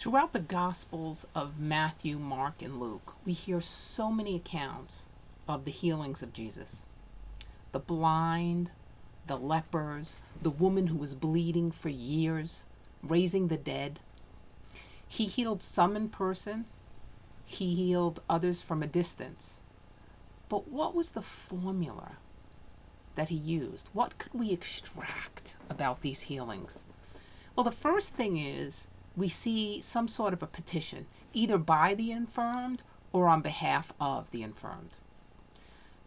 Throughout the Gospels of Matthew, Mark, and Luke, we hear so many accounts of the healings of Jesus. The blind, the lepers, the woman who was bleeding for years, raising the dead. He healed some in person, he healed others from a distance. But what was the formula that he used? What could we extract about these healings? Well, the first thing is we see some sort of a petition, either by the infirmed or on behalf of the infirmed.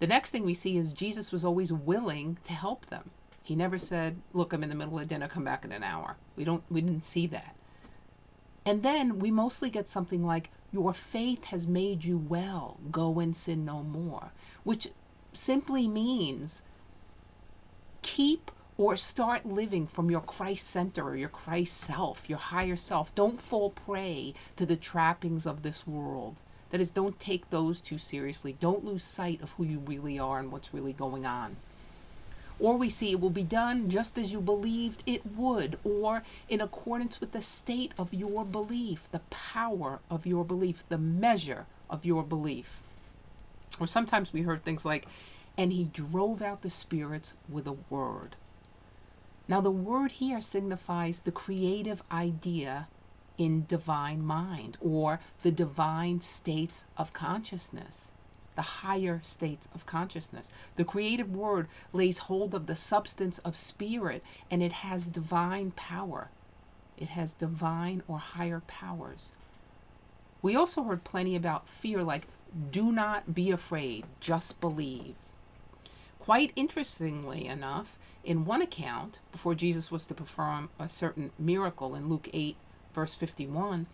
The next thing we see is Jesus was always willing to help them. He never said, look, I'm in the middle of dinner, come back in an hour. We didn't see that. And then we mostly get something like, your faith has made you well, go and sin no more, which simply means keep or start living from your Christ center or your Christ self, your higher self. Don't fall prey to the trappings of this world. That is, don't take those too seriously. Don't lose sight of who you really are and what's really going on. Or we see it will be done just as you believed it would, or in accordance with the state of your belief, the power of your belief, the measure of your belief. Or sometimes we heard things like, and he drove out the spirits with a word. Now the word here signifies the creative idea in divine mind, or the divine states of consciousness, the higher states of consciousness. The creative word lays hold of the substance of spirit, and it has divine power. It has divine or higher powers. We also heard plenty about fear, like, do not be afraid, just believe. Quite interestingly enough, in one account, before Jesus was to perform a certain miracle in Luke 8, verse 51,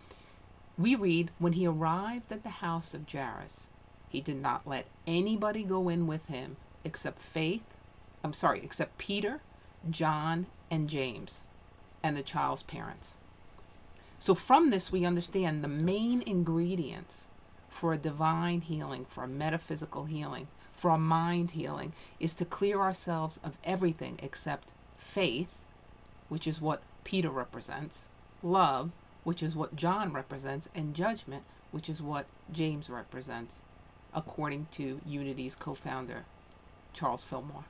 we read, when he arrived at the house of Jairus, he did not let anybody go in with him except Peter, John, and James, and the child's parents. So from this, we understand the main ingredients for a divine healing, for a metaphysical healing, for a mind healing, is to clear ourselves of everything except faith, which is what Peter represents, love, which is what John represents, and judgment, which is what James represents, according to Unity's co-founder, Charles Fillmore.